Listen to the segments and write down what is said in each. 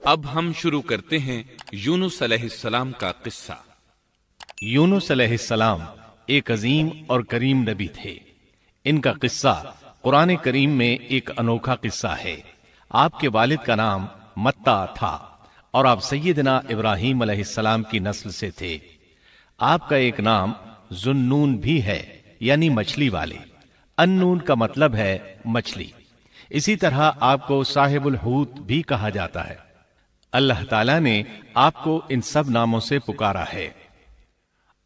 اب ہم شروع کرتے ہیں یونس علیہ السلام کا قصہ۔ یونس علیہ السلام ایک عظیم اور کریم نبی تھے۔ ان کا قصہ قرآن کریم میں ایک انوکھا قصہ ہے۔ آپ کے والد کا نام متا تھا اور آپ سیدنا ابراہیم علیہ السلام کی نسل سے تھے۔ آپ کا ایک نام ذوالنون بھی ہے، یعنی مچھلی والے۔ النون کا مطلب ہے مچھلی۔ اسی طرح آپ کو صاحب الحوت بھی کہا جاتا ہے۔ اللہ تعالیٰ نے آپ کو ان سب ناموں سے پکارا ہے۔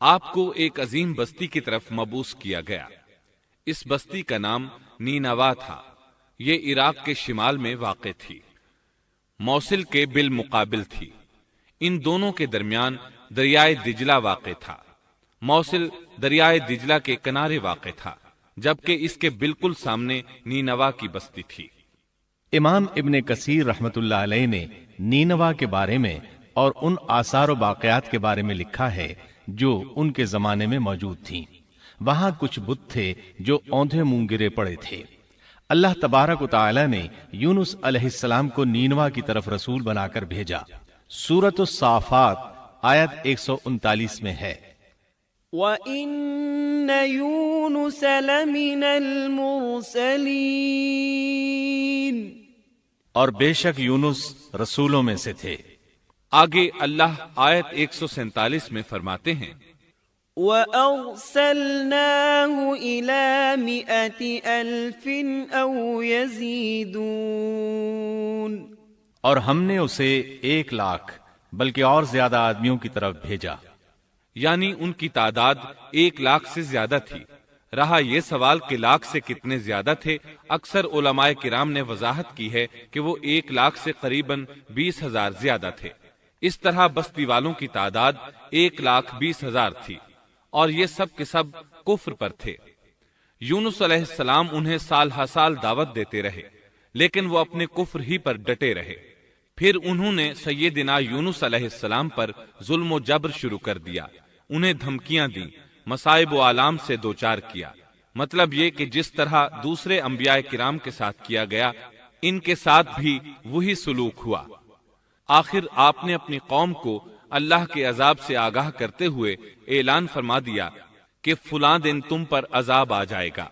آپ کو ایک عظیم بستی کی طرف مبعوث کیا گیا۔ اس بستی کا نام نینوا تھا۔ یہ عراق کے شمال میں واقع تھی، موصل کے بالمقابل تھی۔ ان دونوں کے درمیان دریائے دجلہ واقع تھا۔ موصل دریائے دجلہ کے کنارے واقع تھا، جبکہ اس کے بالکل سامنے نینوا کی بستی تھی۔ امام ابن کثیر رحمت اللہ علیہ نے نینوا کے بارے میں اور ان آثار و باقیات کے بارے میں لکھا ہے جو ان کے زمانے میں موجود تھیں۔ وہاں کچھ بت تھے جو اوندھے منہ گرے پڑے تھے۔ اللہ تبارک و تعالی نے یونس علیہ السلام کو نینوا کی طرف رسول بنا کر بھیجا۔ سورۃ الصافات آیت 139 میں ہے، وَإِنَّ يُونُسَ لَمِنَ الْمُرْسَلِينَ، اور بے شک یونس رسولوں میں سے تھے۔ آگے اللہ آیت 147 میں فرماتے ہیں، وَأَرْسَلْنَاهُ إِلَى 100,000 أَوْ يَزِيدُونَ، اور ہم نے اسے 100,000 بلکہ اور زیادہ آدمیوں کی طرف بھیجا۔ یعنی ان کی تعداد 100,000 سے زیادہ تھی۔ رہا یہ سوال کہ لاکھ سے کتنے زیادہ تھے، اکثر علماء کرام نے وضاحت کی ہے کہ وہ 100,000 سے قریباً 20,000 زیادہ تھے۔ اس طرح بستی والوں کی تعداد 1,20,000 تھی، اور یہ سب کے سب کفر پر تھے۔ یونس علیہ السلام انہیں سال ہر سال دعوت دیتے رہے، لیکن وہ اپنے کفر ہی پر ڈٹے رہے۔ پھر انہوں نے سیدنا یونس علیہ السلام پر ظلم و جبر شروع کر دیا، انہیں دھمکیاں دیں، مصائب و آلام سے دوچار کیا۔ مطلب یہ کہ جس طرح دوسرے انبیاء کرام کے ساتھ کیا گیا، ان کے ساتھ بھی وہی سلوک ہوا۔ آخر آپ نے اپنی قوم کو اللہ کے عذاب سے آگاہ کرتے ہوئے اعلان فرما دیا کہ فلاں دن تم پر عذاب آ جائے گا۔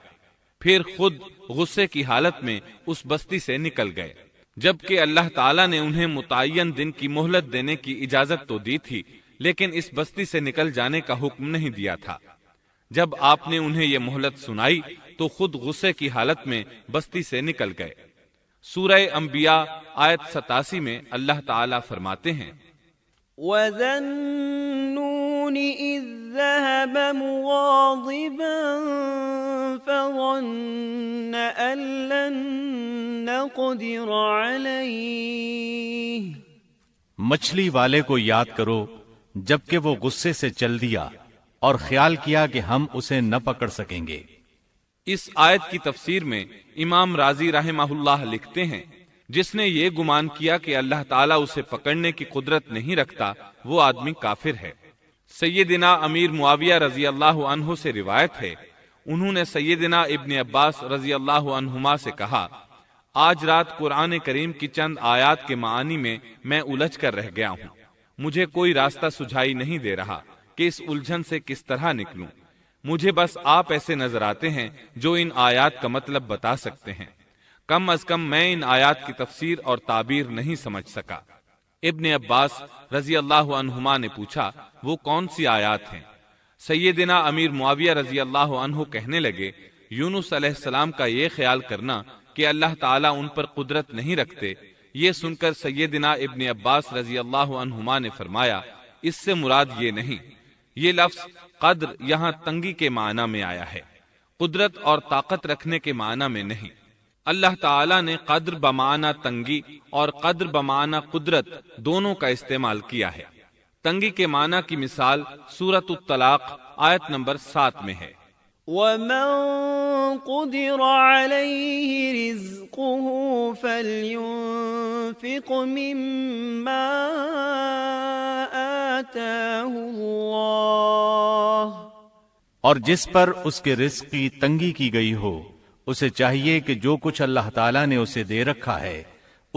پھر خود غصے کی حالت میں اس بستی سے نکل گئے، جبکہ اللہ تعالیٰ نے انہیں متعین دن کی مہلت دینے کی اجازت تو دی تھی، لیکن اس بستی سے نکل جانے کا حکم نہیں دیا تھا۔ جب آپ نے انہیں یہ مہلت سنائی تو خود غصے کی حالت میں بستی سے نکل گئے۔ سورہ انبیاء آیت 87 میں اللہ تعالیٰ فرماتے ہیں، وَذَا النُّونِ إِذ ذَّهَبَ مُغَاضِبًا فَظَنَّ أَن لَّن نَّقْدِرَ عَلَيْهِ، مچھلی والے کو یاد کرو جبکہ وہ غصے سے چل دیا اور خیال کیا کہ ہم اسے نہ پکڑ سکیں گے۔ اس آیت کی تفسیر میں امام رازی رحمہ اللہ لکھتے ہیں، جس نے یہ گمان کیا کہ اللہ تعالیٰ اسے پکڑنے کی قدرت نہیں رکھتا، وہ آدمی کافر ہے۔ سیدنا امیر معاویہ رضی اللہ عنہ سے روایت ہے، انہوں نے سیدنا ابن عباس رضی اللہ عنہما سے کہا، آج رات قرآن کریم کی چند آیات کے معانی میں میں الجھ کر رہ گیا ہوں، مجھے کوئی راستہ سجھائی نہیں دے رہا کہ اس الجھن سے کس طرح نکلوں۔ مجھے بس آپ ایسے نظر آتے ہیں جو ان آیات کا مطلب بتا سکتے ہیں۔ کم از کم میں ان آیات کی تفسیر اور تعبیر نہیں سمجھ سکا۔ ابن عباس رضی اللہ عنہما نے پوچھا، وہ کون سی آیات ہیں؟ سیدنا امیر معاویہ رضی اللہ عنہ کہنے لگے، یونس علیہ السلام کا یہ خیال کرنا کہ اللہ تعالیٰ ان پر قدرت نہیں رکھتے۔ یہ سن کر سیدنا ابن عباس رضی اللہ عنہما نے فرمایا، اس سے مراد یہ نہیں۔ یہ لفظ قدر یہاں تنگی کے معنی میں آیا ہے، قدرت اور طاقت رکھنے کے معنی میں نہیں۔ اللہ تعالیٰ نے قدر بمعنی تنگی اور قدر بمعنی قدرت دونوں کا استعمال کیا ہے۔ تنگی کے معنی کی مثال سورۃ الطلاق آیت نمبر 7 میں ہے، وَمَن قُدِرَ عَلَيْهِ رِزْقُهُ فَلْيُنفِقْ مِمَّا آتَاهُ اللَّهُ، اور جس پر اس کے رزق کی تنگی کی گئی ہو، اسے چاہیے کہ جو کچھ اللہ تعالیٰ نے اسے دے رکھا ہے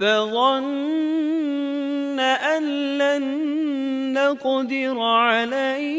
فظن أن لن نقدر عليه,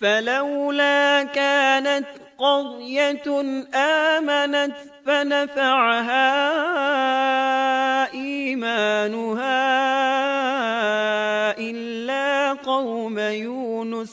فلولا كانت قرية آمنت فنفعها إيمانها إلا قوم يونس,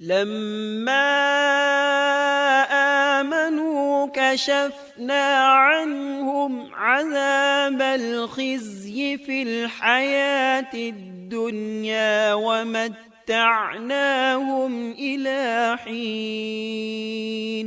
لما آمنوا كشفنا عنهم عذاب الخزي في الحياة الدنيا ومتعناهم إلى حين.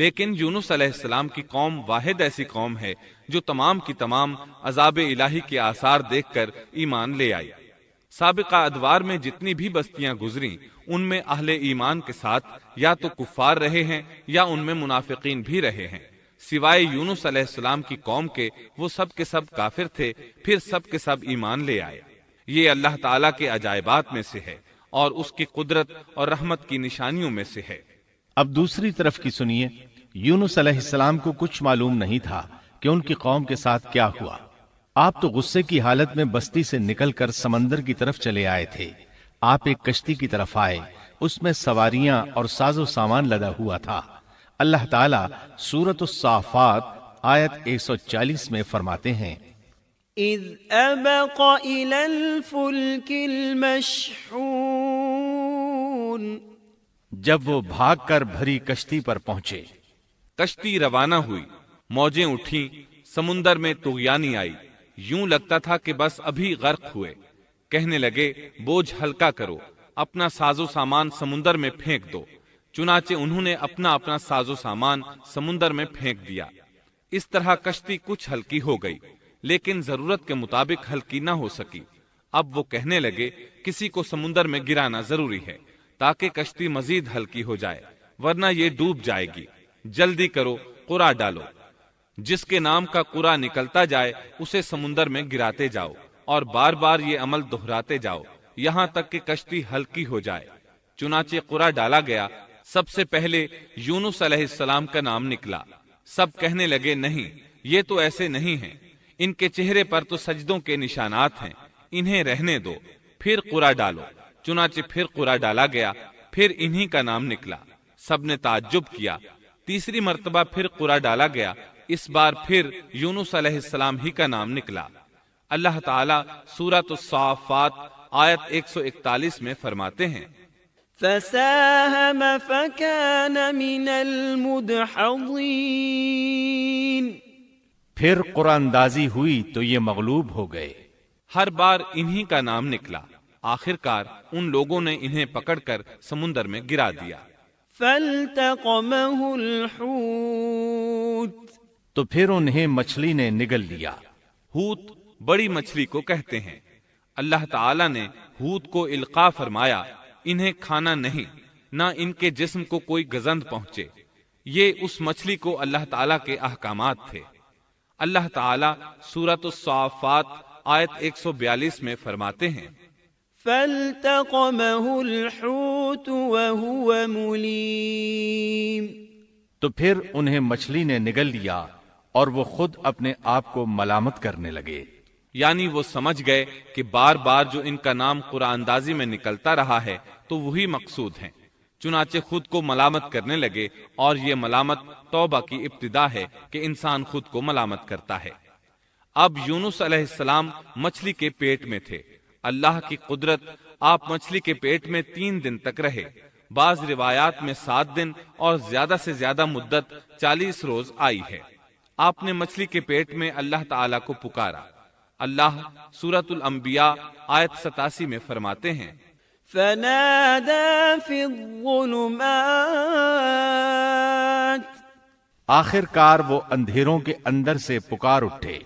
لیکن یونس علیہ السلام کی قوم واحد ایسی قوم ہے جو تمام کی تمام عذاب الہی کے آثار دیکھ کر ایمان لے آئی۔ سابقہ ادوار میں جتنی بھی بستیاں گزری ان میں اہل ایمان کے ساتھ یا تو کفار رہے ہیں یا ان میں منافقین بھی رہے ہیں، سوائے یونس علیہ السلام کی قوم کے وہ سب کے سب کافر تھے، پھر سب کے سب ایمان لے آئے۔ یہ اللہ تعالیٰ کے عجائبات میں سے ہے اور اس کی قدرت اور رحمت کی نشانیوں میں سے ہے۔ اب دوسری طرف کی سنیے، یونس علیہ السلام کو کچھ معلوم نہیں تھا کہ ان کی قوم کے ساتھ کیا ہوا۔ آپ تو غصے کی حالت میں بستی سے نکل کر سمندر کی طرف چلے آئے تھے۔ آپ ایک کشتی کی طرف آئے، اس میں سواریاں اور ساز و سامان لدا ہوا تھا۔ اللہ تعالیٰ سورۃ الصافات آیت 140 میں فرماتے ہیں، إذ أبق إلى الفلك المشحون جب وہ بھاگ کر بھری کشتی پر پہنچے۔ کشتی روانہ ہوئی، موجیں اٹھیں، سمندر میں طغیانی آئی، یوں لگتا تھا کہ بس ابھی غرق ہوئے۔ کہنے لگے بوجھ ہلکا کرو، اپنا ساز و سامان سمندر میں پھینک دو۔ چنانچہ انہوں نے اپنا اپنا ساز و سامان سمندر میں پھینک دیا۔ اس طرح کشتی کچھ ہلکی ہو گئی، لیکن ضرورت کے مطابق ہلکی نہ ہو سکی۔ اب وہ کہنے لگے کسی کو سمندر میں گرانا ضروری ہے تاکہ کشتی مزید ہلکی ہو جائے، ورنہ یہ ڈوب جائے گی۔ جلدی کرو، قرع ڈالو۔ جس کے نام کا قرع نکلتا جائے اسے سمندر میں گراتے جاؤ اور بار بار یہ عمل دہراتے جاؤ یہاں تک کہ کشتی ہلکی ہو جائے۔ چنانچہ قرع ڈالا گیا۔ سب سے پہلے یونس علیہ السلام کا نام نکلا۔ سب کہنے لگے نہیں، یہ تو ایسے نہیں ہیں، ان کے چہرے پر تو سجدوں کے نشانات ہیں، انہیں رہنے دو، پھر قرع ڈالو۔ چنانچہ پھر قرع ڈالا گیا، پھر انہی کا نام نکلا۔ سب نے تعجب کیا۔ تیسری مرتبہ پھر قرع ڈالا گیا، اس بار پھر یونس علیہ السلام ہی کا نام نکلا۔ اللہ تعالیٰ سورۃ الصافات آیت 141 میں فرماتے ہیں، فساهم فكان من المدحضين پھر قرآن اندازی ہوئی تو یہ مغلوب ہو گئے۔ ہر بار انہی کا نام نکلا۔ آخر کار ان لوگوں نے انہیں پکڑ کر سمندر میں گرا دیا۔ فالتقمه الحوت تو پھر انہیں مچھلی نے نگل لیا۔ حوت بڑی مچھلی کو کہتے ہیں۔ اللہ تعالیٰ نے حوت کو القاء فرمایا، انہیں کھانا نہیں، نہ ان کے جسم کو کوئی گزند پہنچے۔ یہ اس مچھلی کو اللہ تعالیٰ کے احکامات تھے۔ اللہ تعالیٰ سورۃ الصافات آیت 142 میں فرماتے ہیں، فالتقمه الحوت وهو مليم تو پھر انہیں مچھلی نے نگل لیا اور وہ خود اپنے آپ کو ملامت کرنے لگے۔ یعنی وہ سمجھ گئے کہ بار بار جو ان کا نام قرآن اندازی میں نکلتا رہا ہے تو وہی مقصود ہیں۔ چنانچہ خود کو ملامت کرنے لگے، اور یہ ملامت توبہ کی ابتدا ہے کہ انسان خود کو ملامت کرتا ہے۔ اب یونس علیہ السلام مچھلی کے پیٹ میں تھے۔ اللہ کی قدرت، آپ مچھلی کے پیٹ میں 3 دن تک رہے۔ بعض روایات میں 7 دن اور زیادہ سے زیادہ مدت 40 روز آئی ہے۔ آپ نے مچھلی کے پیٹ میں اللہ تعالیٰ کو پکارا۔ اللہ سورۃ الانبیاء آیت 87 میں فرماتے ہیں، فنادى في الظلمات آخر کار وہ اندھیروں کے اندر سے پکار اٹھے۔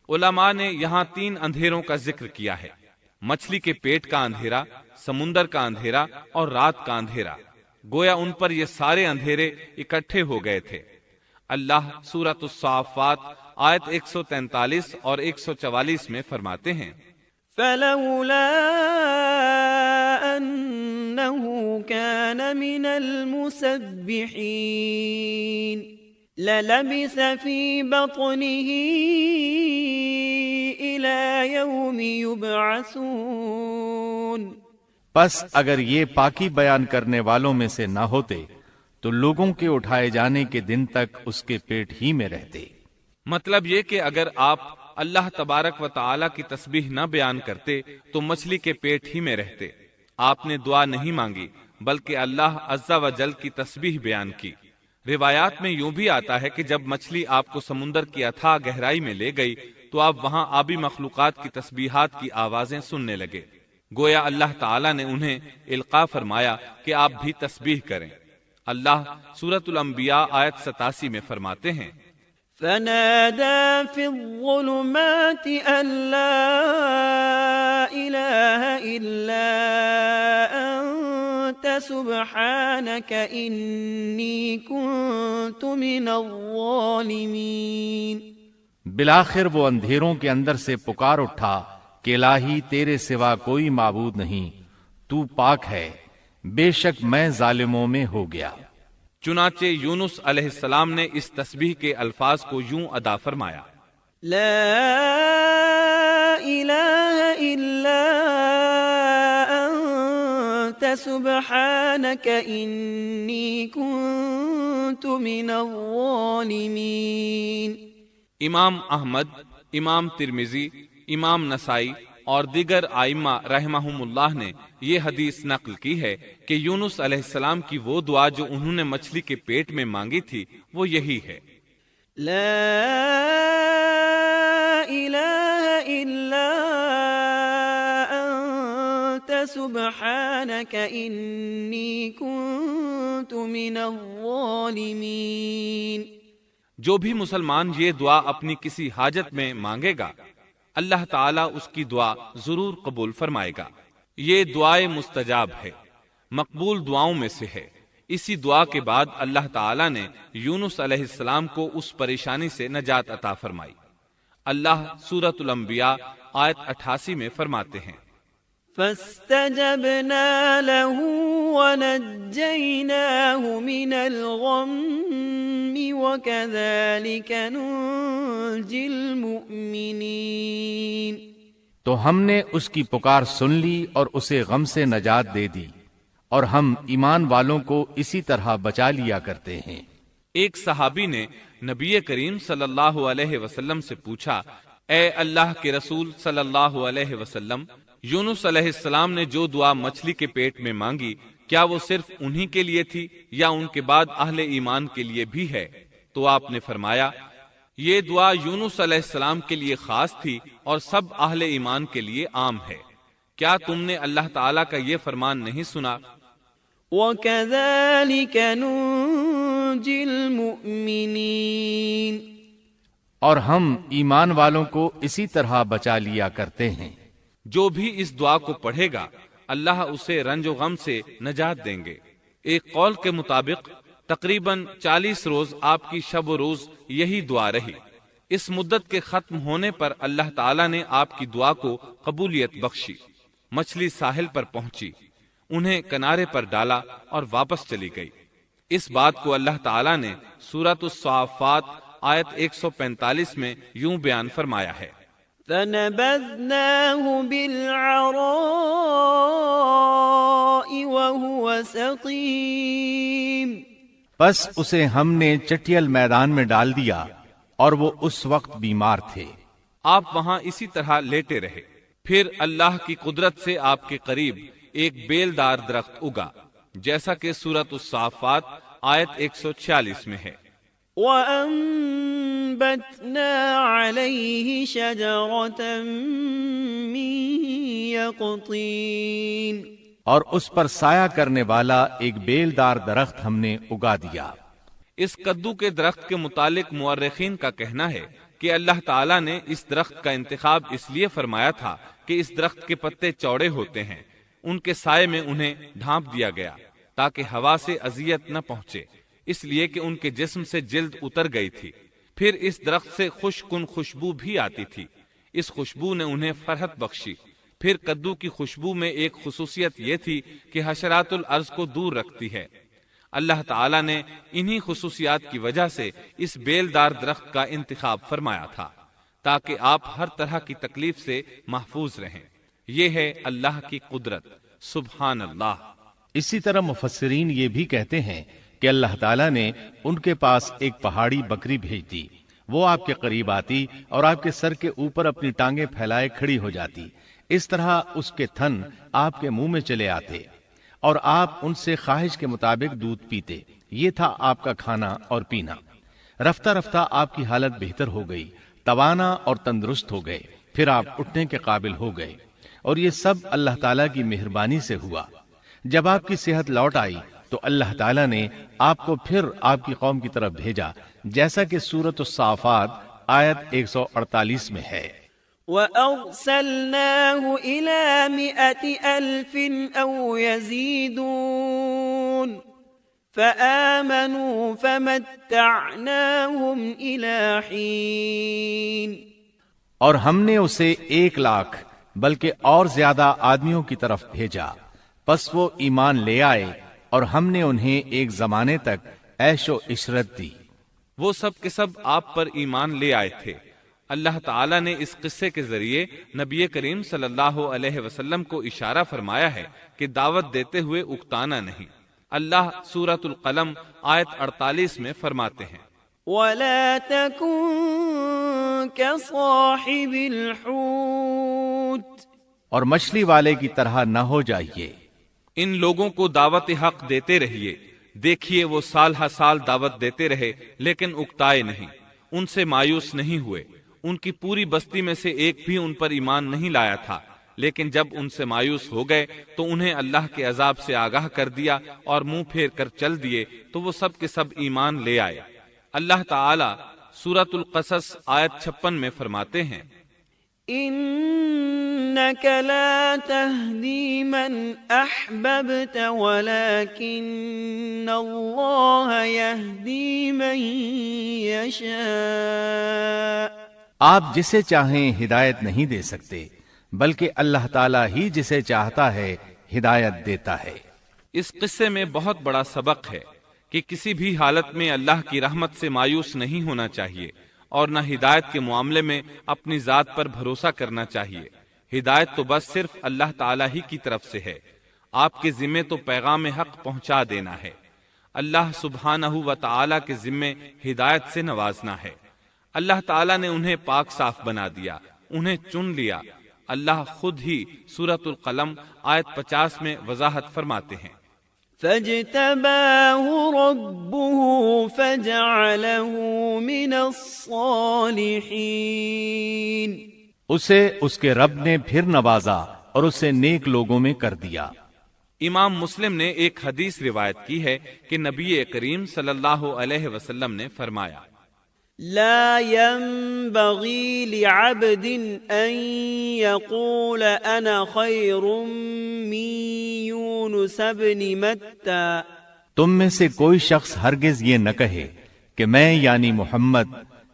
علماء نے یہاں 3 اندھیروں کا ذکر کیا ہے، مچھلی کے پیٹ کا اندھیرا، سمندر کا اندھیرا اور رات کا اندھیرا۔ گویا ان پر یہ سارے اندھیرے اکٹھے ہو گئے تھے۔ اللہ سورۃ الصافات آیت 143 اور 144 میں فرماتے ہیں، فلولا أنه كان من المسبحين للبث في بطنه إلى يوم يبعثون پس اگر یہ پاکی بیان کرنے والوں میں سے نہ ہوتے تو لوگوں کے اٹھائے جانے کے دن تک اس کے پیٹ ہی میں رہتے۔ مطلب یہ کہ اگر آپ اللہ تبارک و تعالی کی تسبیح نہ بیان کرتے تو مچھلی کے پیٹ ہی میں رہتے۔ آپ نے دعا نہیں مانگی بلکہ اللہ عز و جل کی تسبیح بیان کی۔ روایات میں یوں بھی آتا ہے کہ جب مچھلی آپ کو سمندر کی اتھاہ گہرائی میں لے گئی تو آپ وہاں آبی مخلوقات کی تسبیحات کی آوازیں سننے لگے۔ گویا اللہ تعالیٰ نے انہیں القاء فرمایا کہ آپ بھی تسبیح کریں۔ اللہ سورۃ الانبیاء آیت 87 میں فرماتے ہیں، فنادى في الظلمات أن لا إله إلا أنت سبحانك إني كنت من الظالمين۔ بالآخر وہ اندھیروں کے اندر سے پکار اٹھا کہ الہی تیرے سوا کوئی معبود نہیں، تو پاک ہے، بے شک میں ظالموں میں ہو گیا۔ چنانچہ یونس علیہ السلام نے اس تسبیح کے الفاظ کو یوں ادا فرمایا، لا إله إلا أنت سبحانك إني كنت من الظالمين۔ امام احمد، امام ترمذی، امام نسائی اور دیگر آئمہ رحمہم اللہ نے یہ حدیث نقل کی ہے کہ یونس علیہ السلام کی وہ دعا جو انہوں نے مچھلی کے پیٹ میں مانگی تھی وہ یہی ہے، لا إله إلا أنت سبحانك إني كنت من الظالمين۔ جو بھی مسلمان یہ دعا اپنی کسی حاجت میں مانگے گا اللہ تعالیٰ اس کی دعا ضرور قبول فرمائے گا۔ یہ دعائے مستجاب ہے، مقبول دعاؤں میں سے ہے۔ اسی دعا کے بعد اللہ تعالیٰ نے یونس علیہ السلام کو اس پریشانی سے نجات عطا فرمائی۔ اللہ سورۃ الانبیاء آیت 88 میں فرماتے ہیں، فاستجبنا له ونجيناه من الغم وكذلك ننجي المؤمنين۔ تو ہم نے اس کی پکار سن لی اور اسے غم سے نجات دے دی، اور ہم ایمان والوں کو اسی طرح بچا لیا کرتے ہیں۔ ایک صحابی نے نبی کریم صلی اللہ علیہ وسلم سے پوچھا، اے اللہ کے رسول صلی اللہ علیہ وسلم، یونس علیہ السلام نے جو دعا مچھلی کے پیٹ میں مانگی کیا وہ صرف انہی کے لیے تھی یا ان کے بعد اہل ایمان کے لیے بھی ہے؟ تو آپ نے فرمایا، یہ دعا یونس علیہ السلام کے لیے خاص تھی اور سب اہل ایمان کے لیے عام ہے۔ کیا تم نے اللہ تعالیٰ کا یہ فرمان نہیں سنا؟ وَكَذَلِكَ نُنْجِي الْمُؤْمِنِينَ۔ اور ہم ایمان والوں کو اسی طرح بچا لیا کرتے ہیں۔ جو بھی اس دعا کو پڑھے گا اللہ اسے رنج و غم سے نجات دیں گے۔ ایک قول کے مطابق تقریباً 40 روز آپ کی شب و روز یہی دعا رہی۔ اس مدت کے ختم ہونے پر اللہ تعالیٰ نے آپ کی دعا کو قبولیت بخشی۔ مچھلی ساحل پر پہنچی، انہیں کنارے پر ڈالا اور واپس چلی گئی۔ اس بات کو اللہ تعالیٰ نے سورۃ الصافات آیت 145 میں یوں بیان فرمایا ہے، فَنَبَذْنَاهُ بِالْعَرَاءِ وَهُوَ سَقِيمٌ۔ پس اسے ہم نے چٹیل میدان میں ڈال دیا اور وہ اس وقت بیمار تھے۔ آپ وہاں اسی طرح لیٹے رہے۔ پھر اللہ کی قدرت سے آپ کے قریب ایک بیلدار درخت اگا، جیسا کہ سورۃ الصافات آیت 146 میں ہے، وَأَنبَتْنَا عَلَيْهِ شَجَرَةً مِّن يَقْطِينٍ۔ اور اس پر سایہ کرنے والا ایک بیلدار درخت ہم نے اگا دیا۔ اس کدو کے درخت کے متعلق مورخین کا کہنا ہے کہ اللہ تعالیٰ نے اس درخت کا انتخاب اس لیے فرمایا تھا کہ اس درخت کے پتے چوڑے ہوتے ہیں، ان کے سائے میں انہیں ڈھانپ دیا گیا تاکہ ہوا سے اذیت نہ پہنچے، اس لیے کہ ان کے جسم سے جلد اتر گئی تھی۔ پھر اس درخت سے خوشکن خوشبو بھی آتی تھی، اس خوشبو نے انہیں فرحت بخشی۔ پھر کدو کی خوشبو میں ایک خصوصیت یہ تھی کہ حشرات الارض کو دور رکھتی ہے۔ اللہ تعالیٰ نے انہی خصوصیات کی وجہ سے اس بیلدار درخت کا انتخاب فرمایا تھا تاکہ آپ ہر طرح کی تکلیف سے محفوظ رہیں۔ یہ ہے اللہ کی قدرت، سبحان اللہ۔ اسی طرح مفسرین یہ بھی کہتے ہیں کہ اللہ تعالیٰ نے ان کے پاس ایک پہاڑی بکری بھیج دی، وہ آپ کے قریب آتی اور آپ کے سر کے اوپر اپنی ٹانگیں پھیلائے کھڑی ہو جاتی۔ اس طرح اس کے تھن آپ کے منہ میں چلے آتے اور آپ ان سے خواہش کے مطابق دودھ پیتے۔ یہ تھا آپ کا کھانا اور پینا۔ رفتہ رفتہ آپ کی حالت بہتر ہو گئی، توانا اور تندرست ہو گئے، پھر آپ اٹھنے کے قابل ہو گئے، اور یہ سب اللہ تعالیٰ کی مہربانی سے ہوا۔ جب آپ کی صحت لوٹ آئی تو اللہ تعالیٰ نے آپ کو پھر آپ کی قوم کی طرف بھیجا، جیسا کہ سورۃ الصافات آیت 148 میں ہے۔ وَأَرْسَلْنَاهُ إِلَى 100,000 أَوْ يَزِيدُونَ فَآمَنُوا فَمَتَّعْنَاهُمْ إِلَى حِينٍ۔ اور ہم نے اسے 1,00,000 بلکہ اور زیادہ آدمیوں کی طرف بھیجا، پس وہ ایمان لے آئے اور ہم نے انہیں ایک زمانے تک عیش و عشرت دی۔ وہ سب کے سب آپ پر ایمان لے آئے تھے۔ اللہ تعالیٰ نے اس قصے کے ذریعے نبی کریم صلی اللہ علیہ وسلم کو اشارہ فرمایا ہے کہ دعوت دیتے ہوئے اکتانا نہیں۔ اللہ سورۃ القلم آیت 48 میں فرماتے ہیں، وَلَا تَكُن كَصَاحِبِ الْحُوتِ، اور مچھلی والے کی طرح نہ ہو جائیے۔ ان لوگوں کو دعوت حق دیتے رہیے۔ دیکھیے وہ سال ہر سال دعوت دیتے رہے لیکن اکتائے نہیں، ان سے مایوس نہیں ہوئے۔ ان کی پوری بستی میں سے ایک بھی ان پر ایمان نہیں لایا تھا، لیکن جب ان سے مایوس ہو گئے تو انہیں اللہ کے عذاب سے آگاہ کر دیا اور منہ پھیر کر چل دیے تو وہ سب کے سب ایمان لے آئے۔ اللہ تعالی سورۃ القصص آیت 56 میں فرماتے ہیں، إنك لا تهدي من أحببت ولكن الله يهدي من يشاء۔ آپ جسے چاہیں ہدایت نہیں دے سکتے، بلکہ اللہ تعالیٰ ہی جسے چاہتا ہے ہدایت دیتا ہے۔ اس قصے میں بہت بڑا سبق ہے کہ کسی بھی حالت میں اللہ کی رحمت سے مایوس نہیں ہونا چاہیے اور نہ ہدایت کے معاملے میں اپنی ذات پر بھروسہ کرنا چاہیے۔ ہدایت تو بس صرف اللہ تعالیٰ ہی کی طرف سے ہے۔ آپ کے ذمے تو پیغام حق پہنچا دینا ہے۔ اللہ سبحانہ و تعالیٰ کے ذمے ہدایت سے نوازنا ہے۔ اللہ تعالیٰ نے انہیں پاک صاف بنا دیا، انہیں چن لیا۔ اللہ خود ہی سورۃ القلم آیت 50 میں وضاحت فرماتے ہیں، فاجتباه ربه فجعله من الصالحين۔ اسے اس کے رب نے پھر نوازا اور اسے نیک لوگوں میں کر دیا۔ امام مسلم نے ایک حدیث روایت کی ہے کہ نبی کریم صلی اللہ علیہ وسلم نے فرمایا، لا ينبغي لعبد ان يقول انا خير من يونس بن متى۔ تم میں سے کوئی شخص ہرگز یہ نہ کہے کہ میں یعنی محمد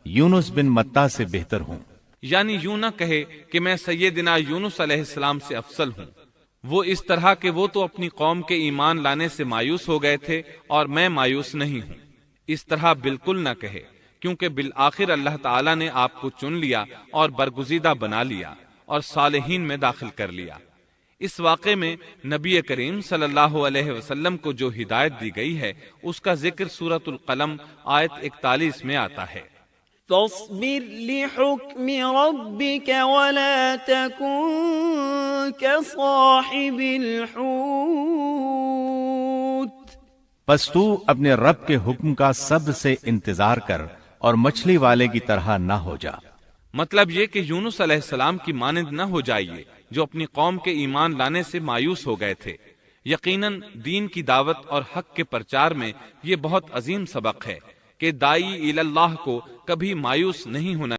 یونس بن متا سے بہتر ہوں، یعنی یوں نہ کہے کہ میں سیدنا یونس علیہ السلام سے افضل ہوں۔ وہ اس طرح کہ وہ تو اپنی قوم کے ایمان لانے سے مایوس ہو گئے تھے اور میں مایوس نہیں ہوں، اس طرح بالکل نہ کہے، کیونکہ بالآخر اللہ تعالیٰ نے آپ کو چن لیا اور برگزیدہ بنا لیا اور صالحین میں داخل کر لیا۔ اس واقعے میں نبی کریم صلی اللہ علیہ وسلم کو جو ہدایت دی گئی ہے اس کا ذکر سورۃ القلم آیت 41 میں آتا ہے، فاصبر لحكم ربك ولا تكن كصاحب الحوت۔ پس تو اپنے رب کے حکم کا صبر سے انتظار کر اور مچھلی والے کی طرح نہ ہو جا۔ مطلب یہ کہ یونس علیہ السلام کی مانند نہ ہو جائیے جو اپنی قوم کے ایمان لانے سے مایوس ہو گئے تھے۔ یقیناً دین کی دعوت اور حق کے پرچار میں یہ بہت عظیم سبق ہے کہ داعی الی اللہ کو کبھی مایوس نہیں ہونا